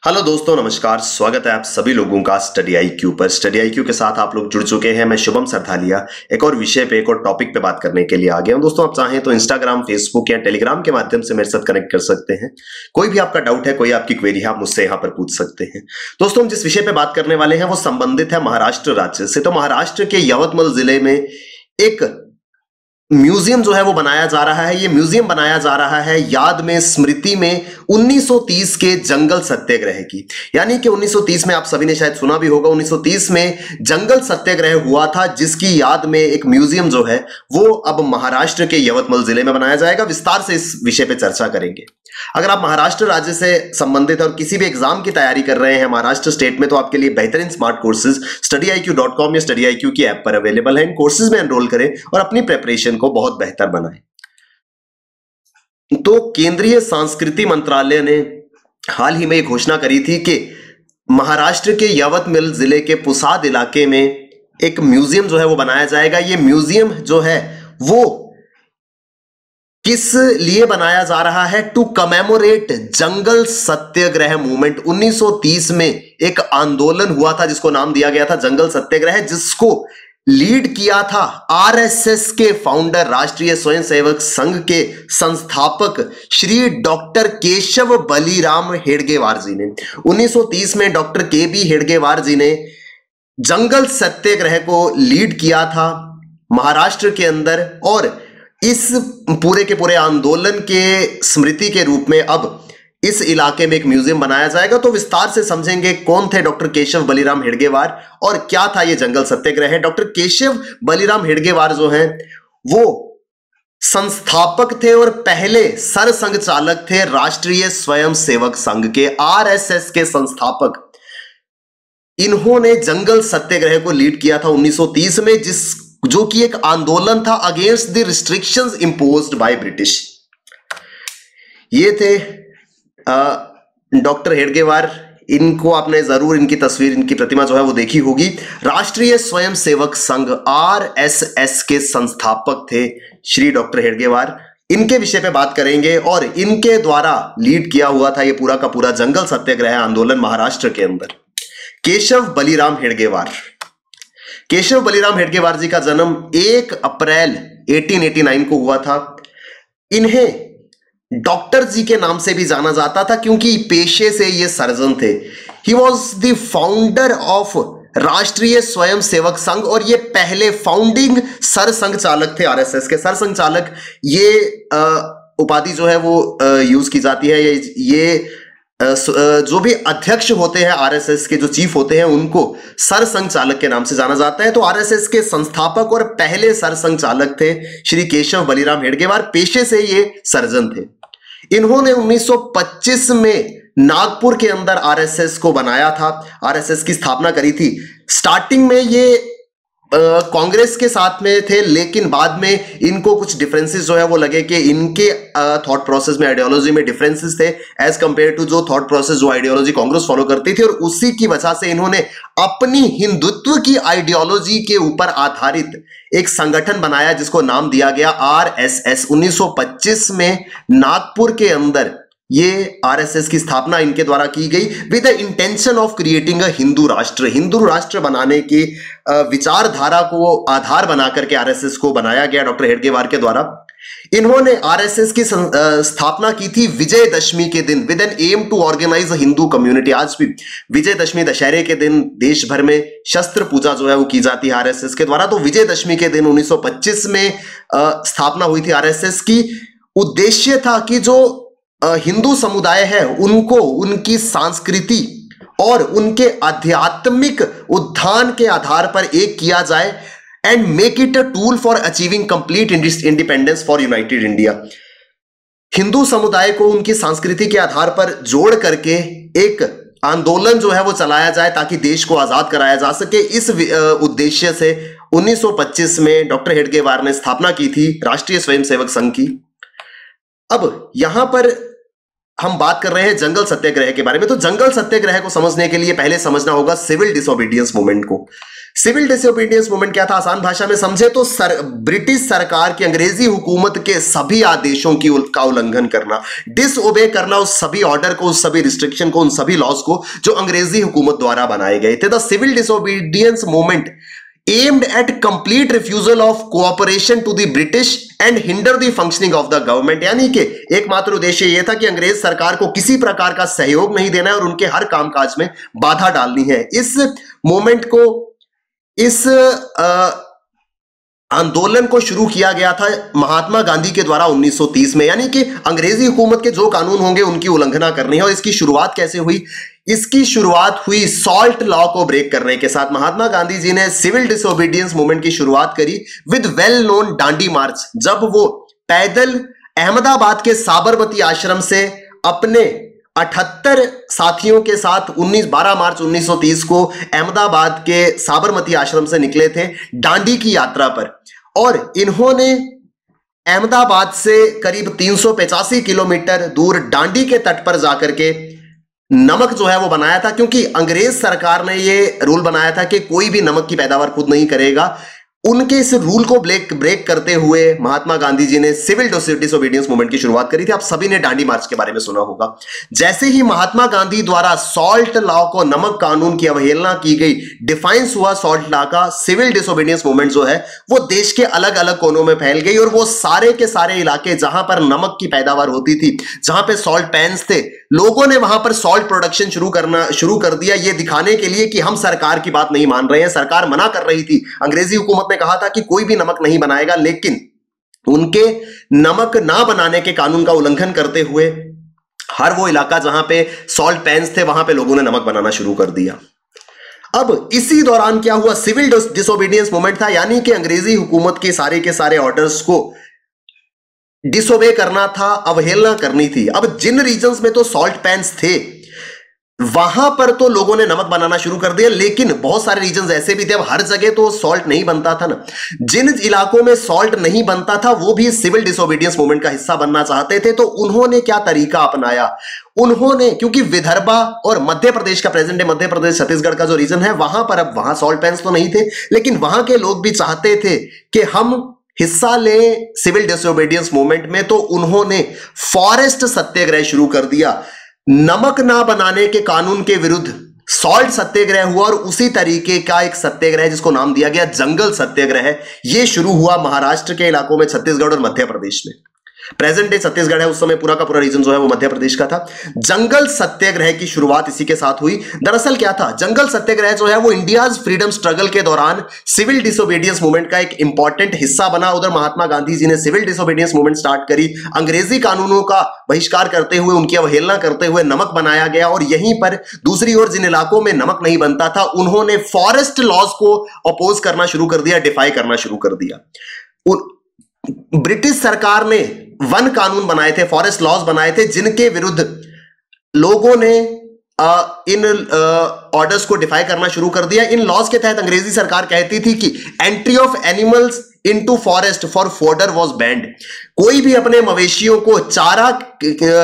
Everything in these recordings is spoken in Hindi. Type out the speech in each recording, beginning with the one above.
हेलो दोस्तों, नमस्कार। स्वागत है आप सभी लोगों का स्टडी IQ पर। स्टडी IQ के साथ आप लोग जुड़ चुके हैं। मैं शुभम सरथालिया एक और विषय पे, एक और टॉपिक पे बात करने के लिए आ गया हूं। दोस्तों, आप चाहें तो इंस्टाग्राम, फेसबुक या टेलीग्राम के माध्यम से मेरे साथ कनेक्ट कर सकते हैं। कोई भी आपका डाउट है, कोई आपकी क्वेरी है, आप मुझसे यहाँ पर पूछ सकते हैं। दोस्तों, हम जिस विषय पे बात करने वाले हैं वो संबंधित है महाराष्ट्र राज्य से। तो महाराष्ट्र के यवतमाल जिले में एक म्यूजियम जो है वो बनाया जा रहा है। ये म्यूजियम बनाया जा रहा है याद में, स्मृति में 1930 के जंगल सत्याग्रह की। यानी कि 1930 में आप सभी ने शायद सुना भी होगा, 1930 में जंगल सत्याग्रह हुआ था, जिसकी याद में एक म्यूजियम जो है वो अब महाराष्ट्र के यवतमाल जिले में बनाया जाएगा। विस्तार से इस विषय पे चर्चा करेंगे। अगर आप महाराष्ट्र राज्य से संबंधित और किसी भी एग्जाम की तैयारी कर रहे हैं महाराष्ट्र स्टेट में, तो आपके लिए बेहतरीन स्मार्ट कोर्सेज StudyIQ.com या StudyIQ की ऐप पर अवेलेबल है। इन कोर्सेज में एनरोल करें और अपनी प्रिपरेशन को बहुत बेहतर बनाएं। तो केंद्रीय संस्कृति मंत्रालय ने हाल ही में एक घोषणा करी थी कि महाराष्ट्र के यवतमाल जिले के पुसाद इलाके में एक म्यूजियम जो है वो बनाया जाएगा। ये म्यूजियम जो है वो किस लिए बनाया जा रहा है? To commemorate Jungle Satyagraha movement. 1930 में एक आंदोलन हुआ था जिसको नाम दिया गया था जंगल सत्याग्रह, जिसको लीड किया था RSS के फाउंडर, राष्ट्रीय स्वयंसेवक संघ के संस्थापक श्री डॉक्टर केशव बलिराम हेडगेवार जी ने। 1930 में डॉक्टर KB हेडगेवार जी ने जंगल सत्याग्रह को लीड किया था महाराष्ट्र के अंदर, और इस पूरे के पूरे आंदोलन के स्मृति के रूप में अब इस इलाके में एक म्यूजियम बनाया जाएगा। तो विस्तार से समझेंगे कौन थे डॉक्टर केशव बलिराम हेडगेवार और क्या था ये जंगल सत्याग्रह। डॉक्टर केशव बलिराम हेडगेवार जो हैं वो संस्थापक थे और पहले सरसंघ चालक थे राष्ट्रीय स्वयंसेवक संघ के, RSS के संस्थापक। इन्होंने जंगल सत्याग्रह को लीड किया था 1930 में, जो कि एक आंदोलन था against the restrictions imposed by British. ये थे डॉक्टर हेडगेवार। इनको आपने जरूर, इनकी तस्वीर, इनकी प्रतिमा जो है वो देखी होगी। राष्ट्रीय स्वयंसेवक संघ RSS के संस्थापक थे श्री डॉक्टर हेडगेवार। इनके विषय पे बात करेंगे और इनके द्वारा लीड किया हुआ था ये पूरा का पूरा जंगल सत्याग्रह आंदोलन महाराष्ट्र के अंदर। केशव बलिराम हेडगेवार। केशव बलिराम हेडगेवार जी का जन्म 1 अप्रैल 1889 को हुआ था। इन्हें डॉक्टर जी के नाम से भी जाना जाता था क्योंकि पेशे से ये सर्जन थे। He was the founder of राष्ट्रीय स्वयंसेवक संघ, और ये पहले फाउंडिंग सरसंघ चालक थे RSS के। सरसंघ चालक ये उपाधि जो है वो यूज की जाती है। ये जो भी अध्यक्ष होते हैं RSS के, जो चीफ होते हैं, उनको सरसंघ चालक के नाम से जाना जाता है। तो RSS के संस्थापक और पहले सरसंघ चालक थे श्री केशव बलिराम हेडगेवार। पेशे से ये सर्जन थे। इन्होंने 1925 में नागपुर के अंदर RSS को बनाया था, RSS की स्थापना करी थी। स्टार्टिंग में ये कांग्रेस के साथ में थे, लेकिन बाद में इनको कुछ डिफरेंसेस जो है वो लगे कि इनके थॉट प्रोसेस में, आइडियोलॉजी में डिफरेंसेस थे एज कंपेयर टू जो थॉट प्रोसेस, जो आइडियोलॉजी कांग्रेस फॉलो करती थी, और उसी की वजह से इन्होंने अपनी हिंदुत्व की आइडियोलॉजी के ऊपर आधारित एक संगठन बनाया जिसको नाम दिया गया RSS। 1925 में नागपुर के अंदर ये RSS की स्थापना इनके द्वारा की गई with the intention of creating a Hindu राष्ट्र। हिंदू राष्ट्र बनाने की विचारधारा को आधार बना करके RSS को बनाया गया डॉक्टर हेडगेवार के द्वारा। इन्होंने RSS की स्थापना की थी विजयदशमी के दिन with an aim to organize a Hindu community. आज भी विजयदशमी, दशहरे के दिन देश भर में शस्त्र पूजा जो है वो की जाती है RSS के द्वारा। तो विजयदशमी के दिन 1925 में स्थापना हुई थी RSS की। उद्देश्य था कि जो हिंदू समुदाय है उनको उनकी संस्कृति और उनके आध्यात्मिक उत्थान के आधार पर एक किया जाए, and make it a tool for achieving complete independence for United India. Hindu समुदाय को उनकी संस्कृति के आधार पर जोड़ करके एक आंदोलन जो है वो चलाया जाए ताकि देश को आजाद कराया जा सके। इस उद्देश्य से 1925 में डॉक्टर हेडगेवार ने स्थापना की थी राष्ट्रीय स्वयंसेवक संघ की। अब यहां पर हम बात कर रहे हैं जंगल सत्याग्रह के बारे में। तो जंगल सत्याग्रह को समझने के लिए पहले समझना होगा सिविल डिसोबीडियंस मूवमेंट को। सिविल डिसोबीडियंस मूवमेंट क्या था, आसान भाषा में समझे तो ब्रिटिश सरकार की, अंग्रेजी हुकूमत के सभी आदेशों का उल्लंघन करना, डिसओबे करना उस सभी ऑर्डर को, उस सभी रिस्ट्रिक्शन को, उन सभी लॉज को जो अंग्रेजी हुकूमत द्वारा बनाए गए थे। The civil disobedience movement aimed at complete refusal of cooperation to the British and hinder the functioning of the government, यानी कि एकमात्र उद्देश्य यह था कि अंग्रेज सरकार को किसी प्रकार का सहयोग नहीं देना है और उनके हर कामकाज में बाधा डालनी है। इस मूवमेंट को, इस आंदोलन को शुरू किया गया था महात्मा गांधी के द्वारा 1930 में, यानी कि अंग्रेजी हुकूमत के जो कानून होंगे उनकी उल्लंघना करनी है। और इसकी शुरुआत कैसे हुई? इसकी शुरुआत हुई सॉल्ट लॉ को ब्रेक करने के साथ। महात्मा गांधी जी ने सिविल डिसोबीडियंस मूवमेंट की शुरुआत करी विद वेल नोन दांडी मार्च, जब वो पैदल अहमदाबाद के साबरमती आश्रम से अपने 78 साथियों के साथ 12 मार्च 1930 को अहमदाबाद के साबरमती आश्रम से निकले थे दांडी की यात्रा पर। और इन्होंने अहमदाबाद से करीब 385 किलोमीटर दूर दांडी के तट पर जाकर के नमक जो है वो बनाया था, क्योंकि अंग्रेज सरकार ने ये रूल बनाया था कि कोई भी नमक की पैदावार खुद नहीं करेगा। उनके इस रूल को ब्रेक करते हुए महात्मा गांधी जी ने सिविल डिसोबीडियंस मूवमेंट की शुरुआत करी थी। आप सभी ने दांडी मार्च के बारे में सुना होगा। जैसे ही महात्मा गांधी द्वारा सॉल्ट लॉ को, नमक कानून की अवहेलना की गई, डिफाइंस हुआ सॉल्ट लॉ का, सिविल डिसोबीडियंस मूवमेंट जो है वो देश के अलग अलग कोनों में फैल गई। और वो सारे के सारे इलाके जहां पर नमक की पैदावार होती थी, जहां पे सॉल्ट पैन्स थे, लोगों ने वहां पर सॉल्ट प्रोडक्शन शुरू कर दिया, ये दिखाने के लिए कि हम सरकार की बात नहीं मान रहे हैं। सरकार मना कर रही थी, अंग्रेजी हुकूमत ने कहा था कि कोई भी नमक नहीं बनाएगा, लेकिन उनके नमक ना बनाने के कानून का उल्लंघन करते हुए हर वो इलाका जहां पे सॉल्ट पैन्स थे वहां पे लोगों ने नमक बनाना शुरू कर दिया। अब इसी दौरान क्या हुआ? सिविल डिसोबीडियंस मूवमेंट था, यानी कि अंग्रेजी हुकूमत के सारे ऑर्डर्स को डिसोबे करना था, अवहेलना करनी थी। अब जिन रीजन्स में तो सॉल्ट पैन्स थे वहां पर तो लोगों ने नमक बनाना शुरू कर दिया, लेकिन बहुत सारे रीजन्स ऐसे भी थे, अब हर जगह तो सॉल्ट नहीं बनता था ना। जिन इलाकों में सॉल्ट नहीं बनता था वो भी सिविल डिसोबीडियंस मूवमेंट का हिस्सा बनना चाहते थे। तो उन्होंने क्या तरीका अपनाया? उन्होंने, क्योंकि विदर्भा और मध्य प्रदेश का, प्रेजेंट डे मध्य प्रदेश छत्तीसगढ़ का जो रीजन है, वहां पर, अब वहां सॉल्ट पैन्स तो नहीं थे, लेकिन वहां के लोग भी चाहते थे कि हम हिस्सा ले सिविल डिसोबीडियंस मूवमेंट में। तो उन्होंने फॉरेस्ट सत्याग्रह शुरू कर दिया। नमक ना बनाने के कानून के विरुद्ध सॉल्ट सत्याग्रह हुआ, और उसी तरीके का एक सत्याग्रह जिसको नाम दिया गया जंगल सत्याग्रह, यह शुरू हुआ महाराष्ट्र के इलाकों में, छत्तीसगढ़ और मध्य प्रदेश में। प्रेजेंट डे छत्तीसगढ़ है, उस समय पूरा का पूरा रीजन जो है वो मध्य प्रदेश का था। जंगल सत्याग्रह की शुरुआत इसी के साथ हुई। दरअसल क्या था, जंगल सत्याग्रह जो है वो इंडियाज फ्रीडम स्ट्रगल के दौरान सिविल डिसोबीडियंस मूवमेंट का एक इंपॉर्टेंट हिस्सा बना। उधर महात्मा गांधी जी ने सिविल डिसोबीडियंस मूवमेंट स्टार्ट करी, अंग्रेजी कानूनों का बहिष्कार करते हुए, उनकी अवहेलना करते हुए नमक बनाया गया। और यहीं पर दूसरी ओर जिन इलाकों में नमक नहीं बनता था, उन्होंने फॉरेस्ट लॉज को अपोज करना शुरू कर दिया, डिफाई करना शुरू कर दिया। ब्रिटिश सरकार ने वन कानून बनाए थे, फॉरेस्ट लॉज बनाए थे, जिनके विरुद्ध लोगों ने इन ऑर्डर्स को डिफाई करना शुरू कर दिया। इन लॉज के तहत अंग्रेजी सरकार कहती थी कि entry of animals into forest for फोर्डर was band. कोई भी अपने मवेशियों को चारा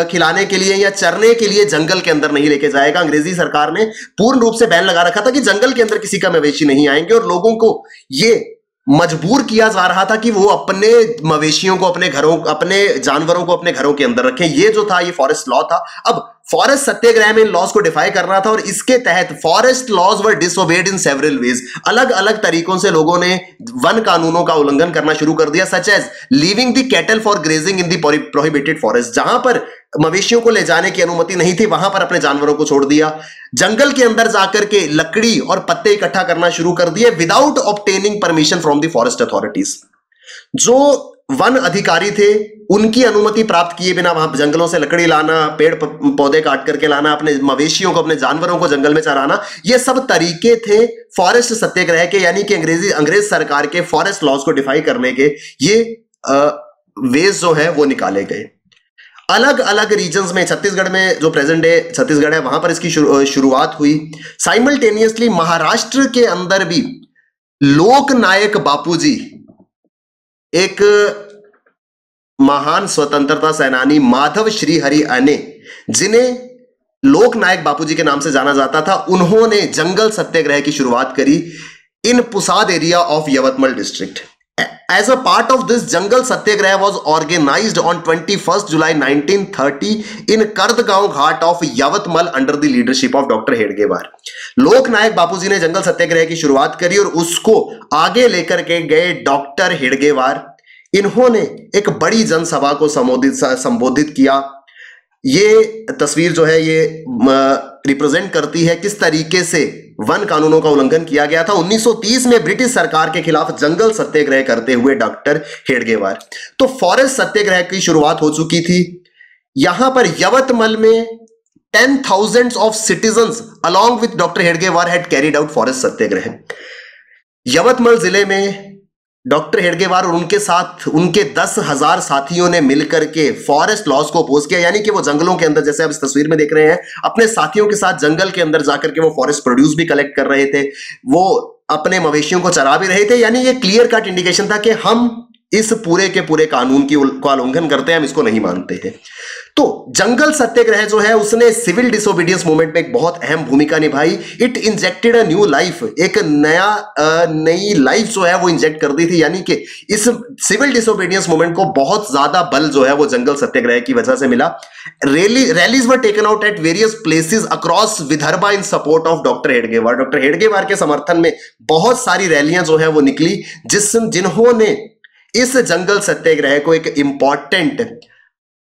खिलाने के लिए या चरने के लिए जंगल के अंदर नहीं लेके जाएगा। अंग्रेजी सरकार ने पूर्ण रूप से बैन लगा रखा था कि जंगल के अंदर किसी का मवेशी नहीं आएंगे, और लोगों को ये मजबूर किया जा रहा था कि वो अपने मवेशियों को, अपने घरों, अपने जानवरों को अपने घरों के अंदर रखें। ये जो था, ये फॉरेस्ट लॉ था। अब फॉरेस्ट सत्याग्रह में इन लॉज को डिफाई करना था, और इसके तहत forest laws were disobeyed in several ways. अलग अलग तरीकों से लोगों ने वन कानूनों का उल्लंघन करना शुरू कर दिया, such as leaving the cattle for grazing in the prohibited forest. जहां पर मवेशियों को ले जाने की अनुमति नहीं थी, वहां पर अपने जानवरों को छोड़ दिया। जंगल के अंदर जाकर के लकड़ी और पत्ते इकट्ठा करना शुरू कर दिए without obtaining permission from the forest authorities. जो वन अधिकारी थे उनकी अनुमति प्राप्त किए बिना वहां जंगलों से लकड़ी लाना, पेड़ पौधे काट करके लाना, अपने मवेशियों को, अपने जानवरों को जंगल में चराना, ये सब तरीके थे फॉरेस्ट सत्याग्रह के, यानी कि अंग्रेज सरकार के फॉरेस्ट लॉज को डिफाई करने के। ये वेज जो है वो निकाले गए। अलग अलग रीजन्स में, छत्तीसगढ़ में जो प्रेजेंट डे छत्तीसगढ़ है वहां पर इसकी शुरुआत हुई। साइमल्टेनियसली महाराष्ट्र के अंदर भी लोकनायक बापूजी, एक महान स्वतंत्रता सेनानी माधव श्रीहरि अने, जिन्हें लोकनायक बापूजी के नाम से जाना जाता था, उन्होंने जंगल सत्याग्रह की शुरुआत करी। in Pusad area of Yavatmal district. As a part of this, Jangal Satyagraha was organized on 21st July 1930 in Kardgaon Ghat of Yavatmal under the leadership of Dr. Hedgewar. लोकनायक बापूजी ने जंगल सत्याग्रह की शुरुआत करी और उसको आगे लेकर के गए डॉक्टर हेडगेवार. इन्होंने एक बड़ी जनसभा को संबोधित किया. ये तस्वीर जो है ये रिप्रेजेंट करती है किस तरीके से वन कानूनों का उल्लंघन किया गया था 1930 में ब्रिटिश सरकार के खिलाफ जंगल सत्याग्रह करते हुए डॉक्टर हेडगेवार. तो फॉरेस्ट सत्याग्रह की शुरुआत हो चुकी थी. यहां पर यवतमल में 10,000 of citizens along with doctor Hedgewar had carried out forest satyagraha. Yavatmal जिले में डॉक्टर हेडगेवार और उनके साथ उनके 10,000 साथियों ने मिलकर के फॉरेस्ट लॉस को अपोज किया. यानी कि वो जंगलों के अंदर, जैसे आप इस तस्वीर में देख रहे हैं, अपने साथियों के साथ जंगल के अंदर जाकर के वो फॉरेस्ट प्रोड्यूस भी कलेक्ट कर रहे थे, वो अपने मवेशियों को चरा भी रहे थे. यानी ये क्लियर कट इंडिकेशन था कि हम इस पूरे के पूरे कानून की उल्लंघन करते हैं, हम इसको नहीं मानते हैं. तो जंगल सत्याग्रह जो है उसने सिविल डिसोबीडियंस मूवमेंट में एक बहुत अहम भूमिका निभाई. It injected a new life, एक नई लाइफ जो है वो इंजेक्ट कर दी थी. यानी कि इस सिविल डिसोबीडियंस मूवमेंट को बहुत ज्यादा बल जो है वो जंगल सत्याग्रह की वजह से मिला. Rallies were taken out at various places across Vidarbha in support of doctor Hedgewar. Doctor Hedgewar के समर्थन में बहुत सारी रैलियां जो है वो निकली, जिन्होंने इस जंगल सत्याग्रह को एक important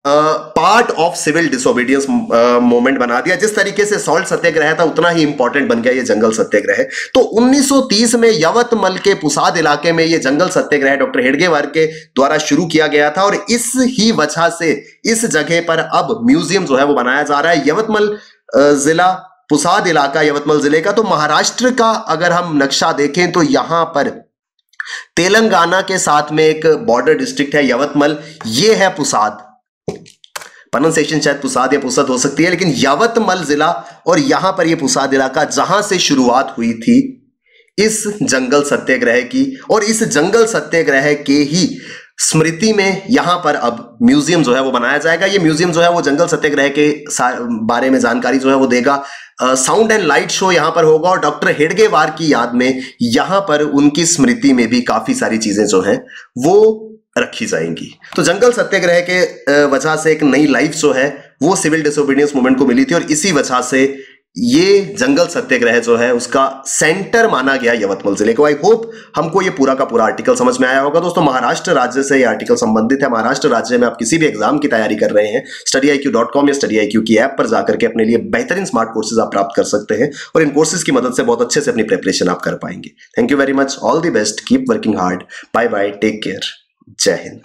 part of civil disobedience movement बना दिया. जिस तरीके से सॉल्ट सत्याग्रह था उतना ही इंपॉर्टेंट बन गया ये जंगल सत्याग्रह. तो 1930 में यवतमल के पुसाद इलाके में ये जंगल सत्याग्रह डॉक्टर हेडगेवार के द्वारा शुरू किया गया था और इस ही वजह से इस जगह पर अब म्यूजियम जो है वो बनाया जा रहा है. यवतमल जिला, पुसाद इलाका यवतमल जिले का. तो महाराष्ट्र का अगर हम नक्शा देखें तो यहां पर तेलंगाना के साथ में एक बॉर्डर डिस्ट्रिक्ट है यवतमल, ये है पुसाद. प्रोनाउंसिएशन शायद पुसाद या पुसद हो सकती है, लेकिन यवतमल जिला और यहां पर यह पुसाद इलाका जहां से शुरुआत हुई थी इस जंगल सत्याग्रह की. और इस जंगल सत्याग्रह के ही स्मृति में यहां पर अब म्यूजियम जो है वो बनाया जाएगा. ये म्यूजियम जो है वो जंगल सत्याग्रह के बारे में जानकारी जो है वो देगा. साउंड एंड लाइट शो यहां पर होगा और डॉक्टर हेडगेवार की याद में यहां पर उनकी स्मृति में भी काफी सारी चीजें जो हैं वो रखी जाएंगी. तो जंगल सत्याग्रह के वजह से एक नई लाइफ जो है वो सिविल डिसोबीडियंस मूवमेंट को मिली थी और इसी वजह से ये जंगल सत्याग्रह जो है उसका सेंटर माना गया यवतमल जिले को. आई होप हमको ये पूरा का पूरा आर्टिकल समझ में आया होगा. दोस्तों, महाराष्ट्र राज्य से ये आर्टिकल संबंधित है. महाराष्ट्र राज्य में आप किसी भी एग्जाम की तैयारी कर रहे हैं, studiiq.com या studiiq की ऐप पर जाकर के अपने लिए बेहतरीन स्मार्ट कोर्सेज आप प्राप्त कर सकते हैं और इन कोर्सेज की मदद से बहुत अच्छे से अपनी प्रिपरेशन आप कर पाएंगे. Thank you very much. All the best. Keep working hard. Bye bye. Take care. जय हिंद.